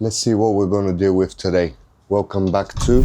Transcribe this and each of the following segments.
Let's see what we're going to deal with today. Welcome back to...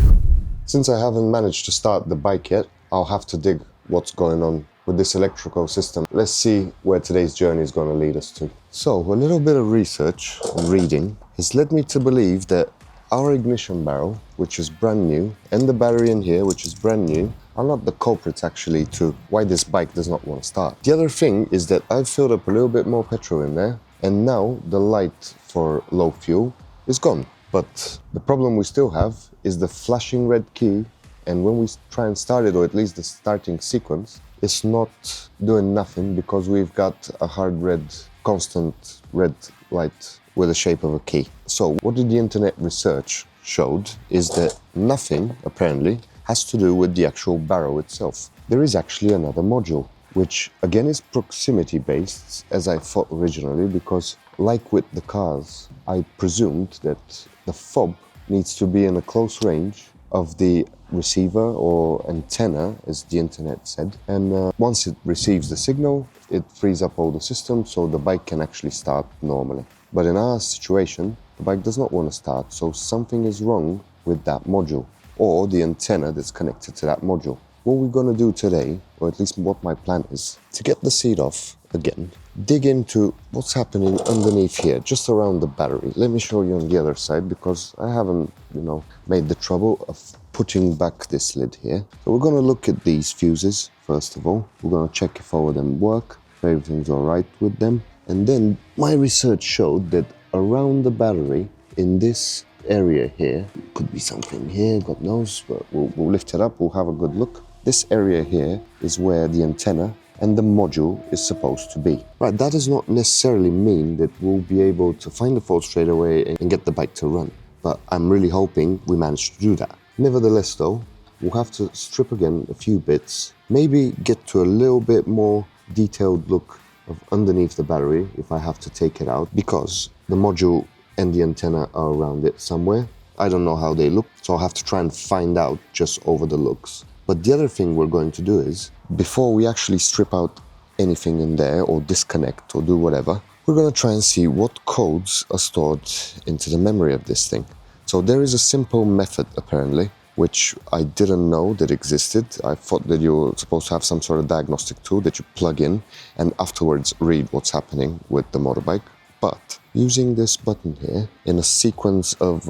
Since I haven't managed to start the bike yet, I'll have to dig what's going on with this electrical system. Let's see where today's journey is going to lead us to. So, a little bit of research and reading has led me to believe that our ignition barrel, which is brand new, and the battery in here, which is brand new, are not the culprits actually to why this bike does not want to start. The other thing is that I've filled up a little bit more petrol in there, and now the light for low fuel is gone. But the problem we still have is the flashing red key, and when we try and start it, or at least the starting sequence, it's not doing nothing because we've got a hard red, constant red light with the shape of a key. So what did the internet research showed is that nothing, apparently, has to do with the actual barrel itself. There is actually another module, which again is proximity based, as I thought originally, because like with the cars, I presumed that the fob needs to be in a close range of the receiver or antenna, as the internet said. And once it receives the signal, it frees up all the systems so the bike can actually start normally. But in our situation, the bike does not want to start, so something is wrong with that module, or the antenna that's connected to that module. What we're going to do today, or at least what my plan is, to get the seat off again, dig into what's happening underneath here, just around the battery. Let me show you on the other side, because I haven't, made the trouble of putting back this lid here. So we're going to look at these fuses, first of all. We're going to check if all of them work, if everything's all right with them. And then my research showed that around the battery, in this area here, could be something here, God knows, but we'll lift it up, we'll have a good look. This area here is where the antenna and the module is supposed to be. Right, that does not necessarily mean that we'll be able to find the fault straight away and get the bike to run, but I'm really hoping we manage to do that. Nevertheless though, we'll have to strip again a few bits, maybe get to a little bit more detailed look of underneath the battery if I have to take it out, because the module and the antenna are around it somewhere. I don't know how they look, so I'll have to try and find out just over the looks. But the other thing we're going to do is, before we actually strip out anything in there or disconnect or do whatever, we're going to try and see what codes are stored into the memory of this thing. So there is a simple method apparently, which I didn't know that existed. I thought that you were supposed to have some sort of diagnostic tool that you plug in and afterwards read what's happening with the motorbike. But using this button here in a sequence of,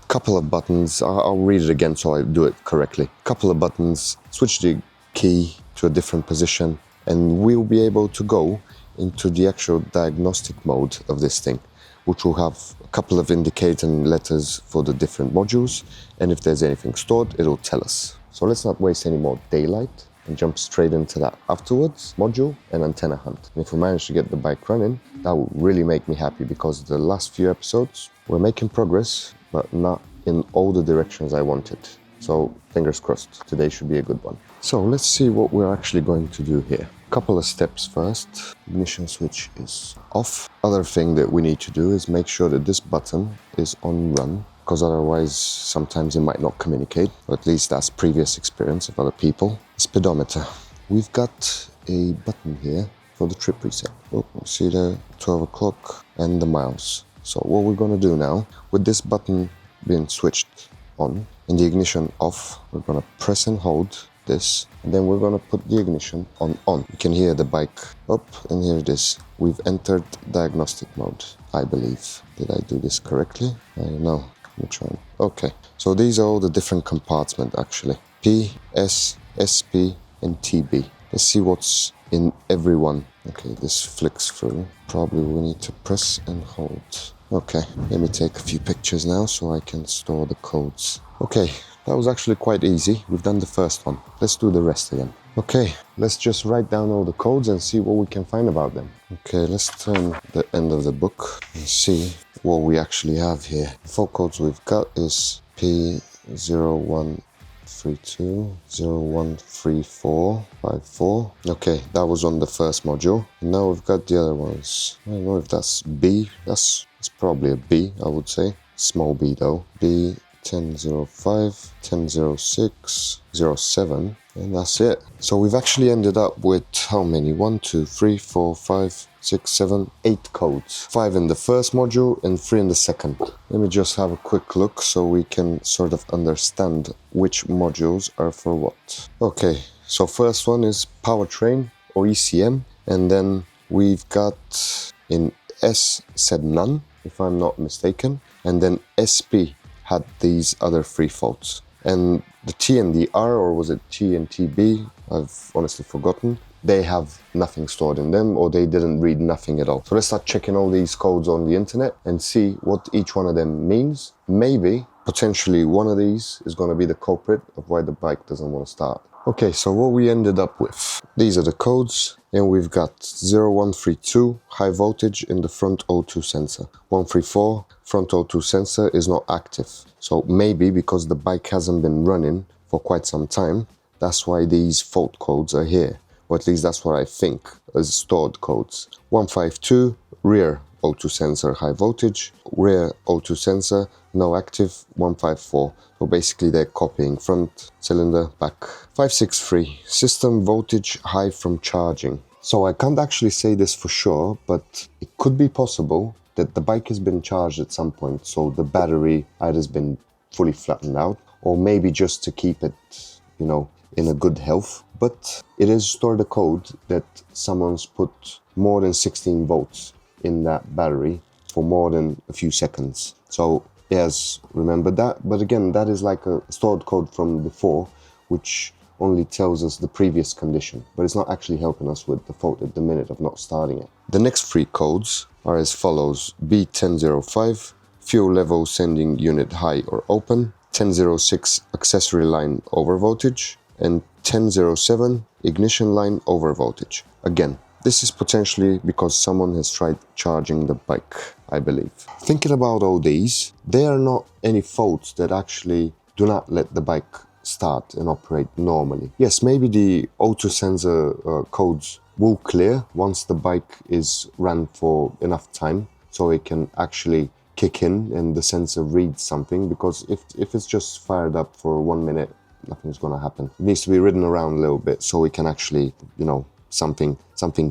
couple of buttons, I'll read it again so I do it correctly. Couple of buttons, switch the key to a different position, and we'll be able to go into the actual diagnostic mode of this thing, which will have a couple of indicating letters for the different modules, and if there's anything stored, it'll tell us. So let's not waste any more daylight and jump straight into that afterwards, module and antenna hunt. And if we manage to get the bike running, that will really make me happy, because the last few episodes, we're making progress, but not in all the directions I wanted. So fingers crossed, today should be a good one. So let's see what we're actually going to do here. Couple of steps first. Ignition switch is off. Other thing that we need to do is make sure that this button is on run, because otherwise sometimes it might not communicate, or at least that's previous experience of other people. Speedometer. We've got a button here for the trip reset. Oh, see the 12 o'clock and the miles. So what we're going to do now, with this button being switched on and the ignition off, we're going to press and hold this, and then we're going to put the ignition on. You can hear the bike up, and here it is. We've entered diagnostic mode, I believe. Did I do this correctly? I don't know. Let me try. Okay, so these are all the different compartments actually. P, S, SP, and TB. Let's see what's in every one. Okay, this flicks through. Probably we need to press and hold. Okay, let me take a few pictures now so I can store the codes. Okay, that was actually quite easy. We've done the first one. Let's do the rest again. Okay, let's just write down all the codes and see what we can find about them. Okay, let's turn the end of the book and see what we actually have here. The 4 codes we've got is P0132, 013454. Okay, that was on the first module. And now we've got the other ones. I don't know if that's B. That's probably a B, I would say. Small b though. B 1005, 1006, 07, and that's it. So we've actually ended up with how many? 1, 2, 3, 4, 5, 6, 7, 8 codes. 5 in the first module and 3 in the second. Let me just have a quick look so we can sort of understand which modules are for what. Okay, so first one is powertrain or ECM, and then we've got in S said none, if I'm not mistaken, and then SP had these other 3 faults. And the T and the R, or was it T and TB? I've honestly forgotten. They have nothing stored in them, or they didn't read nothing at all. So let's start checking all these codes on the internet and see what each one of them means. Maybe, potentially, one of these is going to be the culprit of why the bike doesn't want to start. Okay, so what we ended up with. These are the codes, and we've got 0132, high voltage in the front O2 sensor. 134, front O2 sensor is not active. So maybe because the bike hasn't been running for quite some time, that's why these fault codes are here. Or at least that's what I think as stored codes. 152, rear O2 sensor high voltage, rear O2 sensor no active. 154, so basically they're copying front cylinder, back. 563, system voltage high from charging. So I can't actually say this for sure, but it could be possible that the bike has been charged at some point, so the battery either has been fully flattened out, or maybe just to keep it, you know, in a good health. But it is stored a code that someone's put more than 16 volts in that battery for more than a few seconds. So yes, remember that. But again, that is like a stored code from before, which only tells us the previous condition, but it's not actually helping us with the fault at the minute of not starting it. The next 3 codes are as follows. B1005, fuel level sending unit high or open. 1006, accessory line over voltage. And 1007, ignition line over voltage. Again, this is potentially because someone has tried charging the bike, I believe. Thinking about all these, there are not any faults that actually do not let the bike start and operate normally. Yes, maybe the O2 sensor codes will clear once the bike is run for enough time, so it can actually kick in and the sensor reads something, because if it's just fired up for 1 minute, nothing's going to happen. It needs to be ridden around a little bit so we can actually, you know, something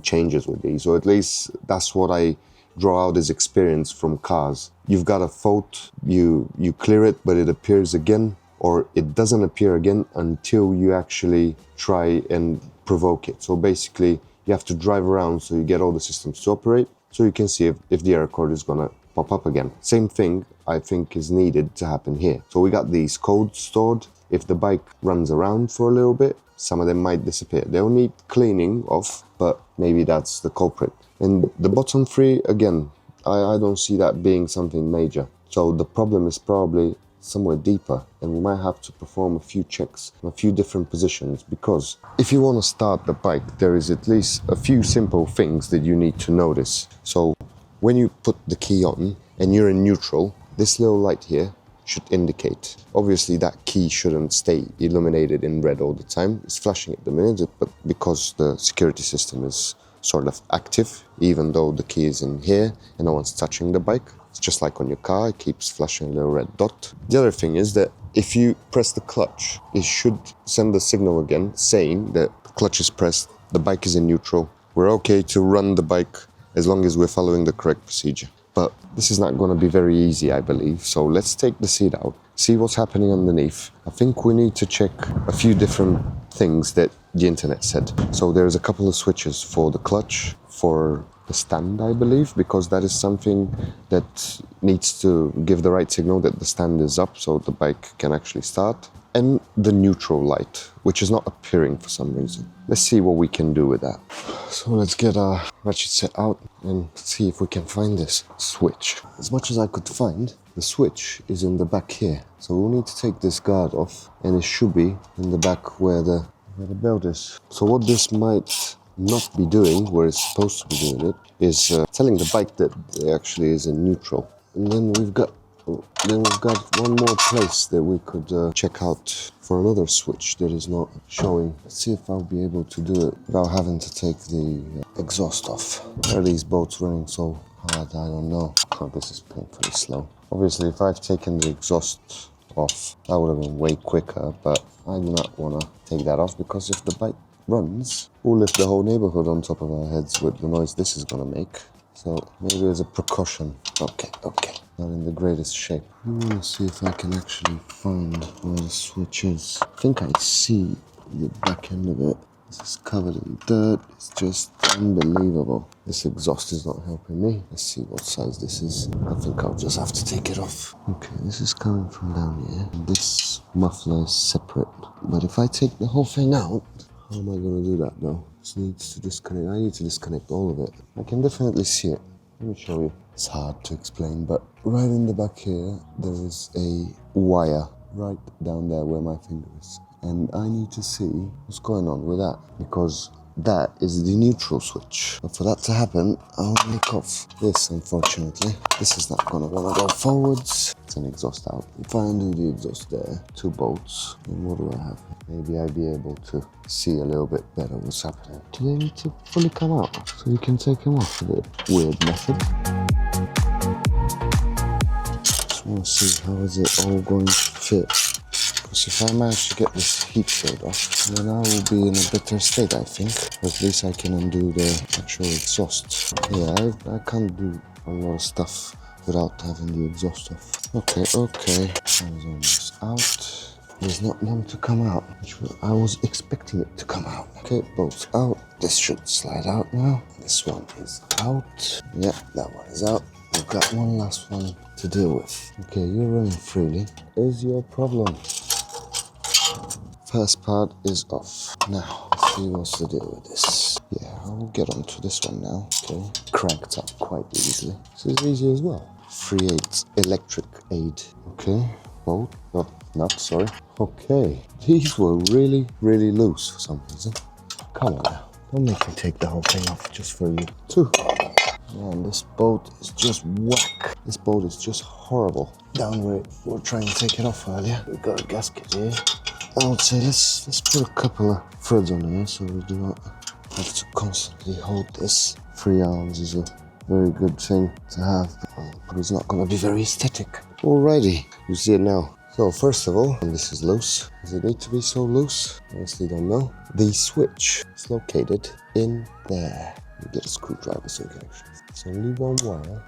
changes with these, or at least that's what I draw out as experience from cars. You've got a fault, you clear it, but it appears again, or it doesn't appear again until you actually try and provoke it. So basically, you have to drive around so you get all the systems to operate, so you can see if the error code is gonna pop up again. Same thing, I think, is needed to happen here. So we got these codes stored. If the bike runs around for a little bit, some of them might disappear. They'll need cleaning off, but maybe that's the culprit. And the bottom 3, again, I don't see that being something major. So the problem is probably somewhere deeper, and we might have to perform a few checks in a few different positions, because if you want to start the bike, there is at least a few simple things that you need to notice. So when you put the key on and you're in neutral, this little light here should indicate. Obviously that key shouldn't stay illuminated in red all the time. It's flashing at the minute, but because the security system is sort of active, even though the key is in here and no one's touching the bike, it's just like on your car, it keeps flashing a little red dot. The other thing is that if you press the clutch, it should send the signal again saying that the clutch is pressed, the bike is in neutral, we're okay to run the bike as long as we're following the correct procedure. But this is not going to be very easy, I believe. So let's take the seat out, see what's happening underneath. I think we need to check a few different things that the internet said. So there's a couple of switches for the clutch, for the stand, I believe, because that is something that needs to give the right signal that the stand is up so the bike can actually start. And the neutral light, which is not appearing for some reason. Let's see what we can do with that. So let's get our ratchet set out and see if we can find this switch. As much as I could find, the switch is in the back here. So we'll need to take this guard off, and it should be in the back where the belt is. So what this might not be doing, where it's supposed to be doing it, is telling the bike that it actually is in neutral. And then we've got one more place that we could check out for another switch that is not showing. Let's see if I'll be able to do it without having to take the exhaust off. Why are these bolts running so hard? I don't know. Oh, this is painfully slow. Obviously, if I've taken the exhaust off, that would have been way quicker, but I do not want to take that off, because if the bike runs, we'll lift the whole neighborhood on top of our heads with the noise this is gonna make. So maybe as a precaution. Okay. Not in the greatest shape. I wanna see if I can actually find where the switch is. I think I see the back end of it. This is covered in dirt. It's just unbelievable. This exhaust is not helping me. Let's see what size this is. I think I'll just have to take it off. Okay, this is coming from down here. This muffler is separate. But if I take the whole thing out, how am I going to do that though? This needs to disconnect. I need to disconnect all of it. I can definitely see it. Let me show you. It's hard to explain, but right in the back here, there is a wire right down there where my finger is. And I need to see what's going on with that, because that is the neutral switch. But for that to happen, I'll make off this, unfortunately. This is not gonna wanna go forwards. It's an exhaust out. If I undo the exhaust there, 2 bolts, then what do I have? Maybe I'll be able to see a little bit better what's happening. Do they need to fully come out so you can take them off with a weird method? Just wanna see how is it all going to fit. Because if I manage to get this heat shield off, then I will be in a better state, I think. At least I can undo the actual exhaust. Yeah, I can't do a lot of stuff without having the exhaust off. Okay. That is almost out. There's not none to come out, which I was expecting it to come out. Okay, bolts out. This should slide out now. This one is out. Yeah, that one is out. We've got one last one to deal with. Okay, you're running freely. Is your problem? First part is off. Now, let's see what's the deal with this. Yeah, I'll get onto this one now. Okay, cranked up quite easily. This is easy as well. 3/8 electric aid. Okay, bolt, nut, sorry. Okay, these were really loose for some reason. Come on now, don't make me take the whole thing off just for you. 2. Man, this bolt is just whack. This bolt is just horrible. Down where we were trying to take it off earlier. We've got a gasket here. I would say let's put a couple of threads on here so we do not have to constantly hold this. 3 arms is a very good thing to have, but it's not going to be very aesthetic. Alrighty, you see it now. So first of all, and this is loose. Does it need to be so loose? Honestly don't know. The switch is located in there. You get a screwdriver so you can actually. It's only one wire.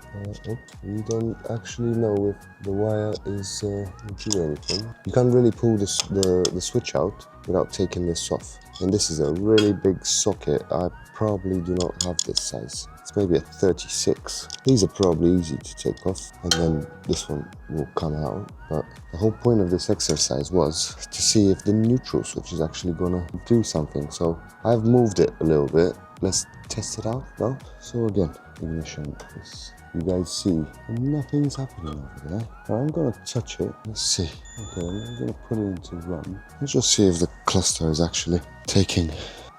We don't actually know if the wire is do anything. You can't really pull the switch out without taking this off. And this is a really big socket. I probably do not have this size. It's maybe a 36. These are probably easy to take off, and then this one will come out. But the whole point of this exercise was to see if the neutral switch is actually gonna do something. So I've moved it a little bit. Let's test it out now. So again, ignition is, you guys see, nothing's happening over there. Now I'm gonna touch it. Let's see. Okay, I'm gonna put it into run. Let's just see if the cluster is actually taking.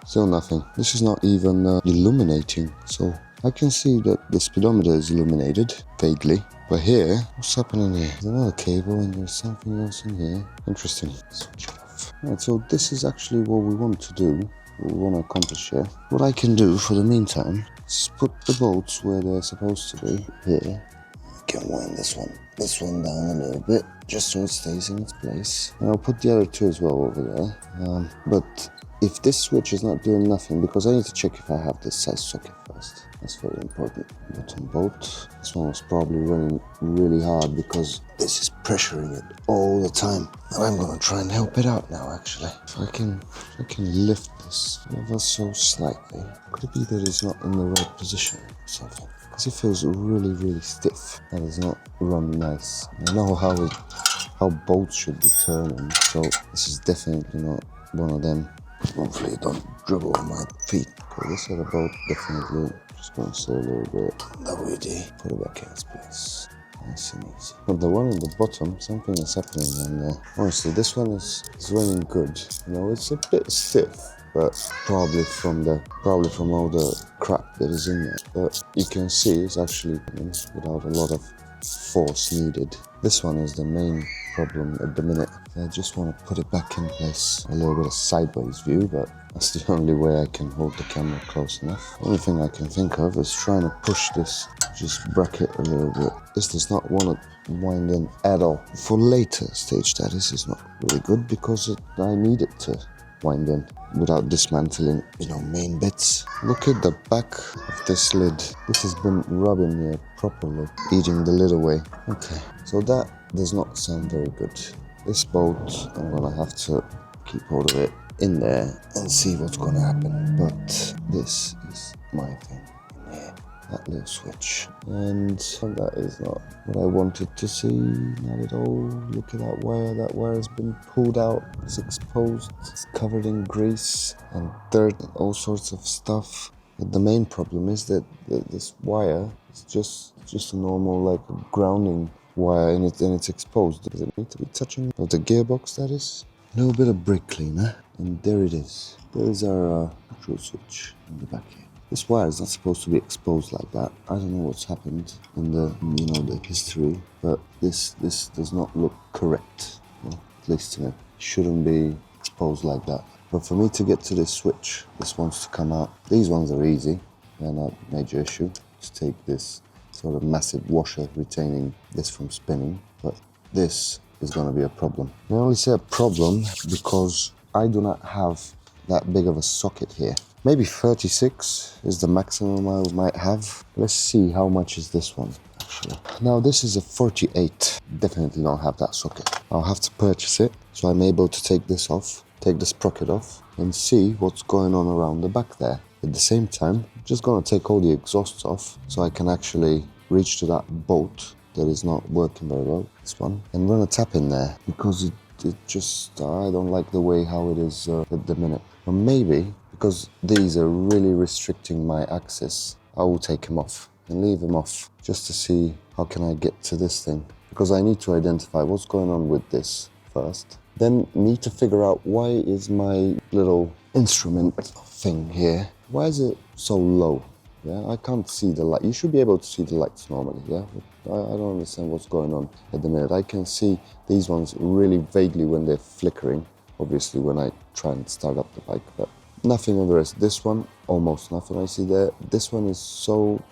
Still nothing. This is not even illuminating. So I can see that the speedometer is illuminated vaguely. But here, what's happening here? There's another cable and there's something else in here. Interesting. Switch it off. Right, so this is actually what we want to do. We want to accomplish here. What I can do for the meantime is put the bolts where they're supposed to be. Here. I can wind this one down a little bit, just so it stays in its place. And I'll put the other 2 as well over there. But if this switch is not doing nothing, because I need to check if I have this size socket first. That's very important. Bottom bolt. This one was probably running really hard because this is pressuring it all the time. And I'm gonna try and help it out now, actually. If I can lift this ever so slightly. Could it be that it's not in the right position or something? Because it feels really stiff. That does not run nice. I know how bolts should be turning, so this is definitely not one of them. Hopefully it don't dribble on my feet. Okay, this other bolt definitely. Just gonna say a little bit. WD. Put it back in its place. Nice and easy. But the one in the bottom, something is happening down there. Honestly, this one is running good. You know, it's a bit stiff, but probably from all the crap that is in there. But you can see it's actually without a lot of force needed. This one is the main problem at the minute. I just want to put it back in place. A little bit of sideways view, but that's the only way I can hold the camera close enough. The only thing I can think of is trying to push this just bracket a little bit. This does not want to wind in at all. For later stage status is not really good because I need it to wind in without dismantling, main bits. Look at the back of this lid. This has been rubbing here properly, eating the lid away. Okay, so that does not sound very good. This bolt, I'm gonna have to keep hold of it in there and see what's gonna happen. But this is my thing in here, that little switch. And that is not what I wanted to see, not at all. Look at that wire has been pulled out, it's exposed, it's covered in grease and dirt and all sorts of stuff. But the main problem is that this wire is just a normal like grounding wire and it's exposed. Does it need to be touching the gearbox, that is? A little bit of brake cleaner, and there it is. There is our control switch in the back here. This wire is not supposed to be exposed like that. I don't know what's happened in the history, but this does not look correct. At least to me, it shouldn't be exposed like that. But for me to get to this switch, this wants to come out. These ones are easy, they're not a major issue. Just take this sort of massive washer retaining this from spinning, but this is going to be a problem. I only say a problem because I do not have that big of a socket here. Maybe 36 is the maximum I might have. Let's see how much is this one actually. Now this is a 48. Definitely don't have that socket. I'll have to purchase it so I'm able to take this off, take the sprocket off and see what's going on around the back there. At the same time, I'm just going to take all the exhausts off so I can actually reach to that bolt that is not working very well, this one, and run a tap in there because it just, I don't like the way how it is at the minute. Or maybe because these are really restricting my access, I will take them off and leave them off just to see how can I get to this thing, because I need to identify what's going on with this first, then need to figure out why is my little instrument thing here, why is it so low? Yeah, I can't see the light. You should be able to see the lights normally, yeah? I don't understand what's going on at the minute. I can see these ones really vaguely when they're flickering, obviously when I try and start up the bike, but nothing on the rest. This one, almost nothing I see there. This one is so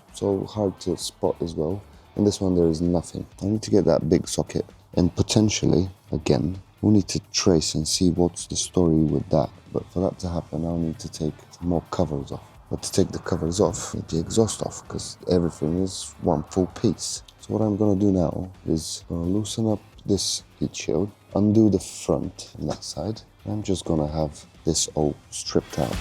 hard to spot as well. And this one, there is nothing. I need to get that big socket. And potentially, again, we'll need to trace and see what's the story with that. But for that to happen, I'll need to take more covers off. But to take the covers off, get the exhaust off, because everything is one full piece. So what I'm going to do now is loosen up this heat shield, undo the front on that side, and I'm just going to have this all stripped out.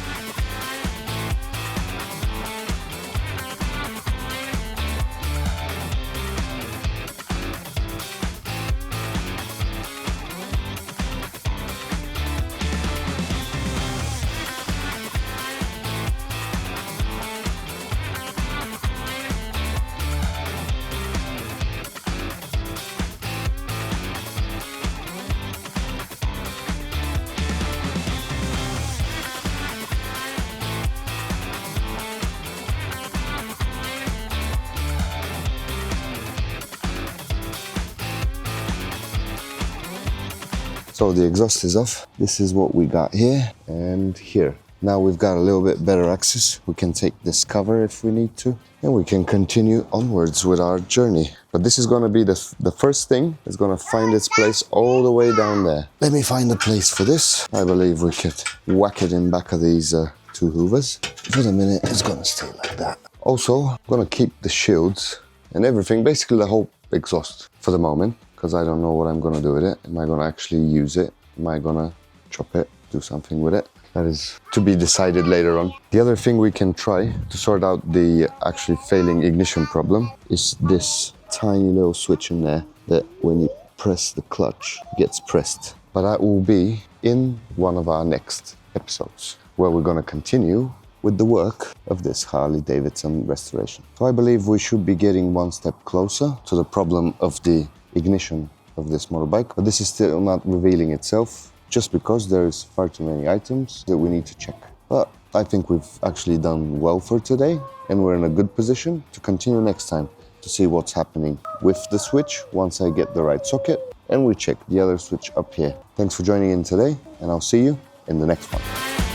So the exhaust is off. This is what we got here and here. Now we've got a little bit better access. We can take this cover if we need to, and we can continue onwards with our journey. But this is going to be the first thing is going to find its place all the way down there. Let me find a place for this. I believe we could whack it in back of these two hoovers. For the minute, it's going to stay like that. Also, I'm going to keep the shields and everything, basically the whole exhaust for the moment, because I don't know what I'm going to do with it. Am I going to actually use it? Am I going to chop it, do something with it? That is to be decided later on. The other thing we can try to sort out the actually failing ignition problem is this tiny little switch in there that when you press the clutch gets pressed. But that will be in one of our next episodes where we're going to continue with the work of this Harley-Davidson restoration. So I believe we should be getting one step closer to the problem of the ignition of this motorbike, but this is still not revealing itself just because there is far too many items that we need to check. But I think we've actually done well for today, and we're in a good position to continue next time to see what's happening with the switch once I get the right socket and we check the other switch up here. Thanks for joining in today, and I'll see you in the next one.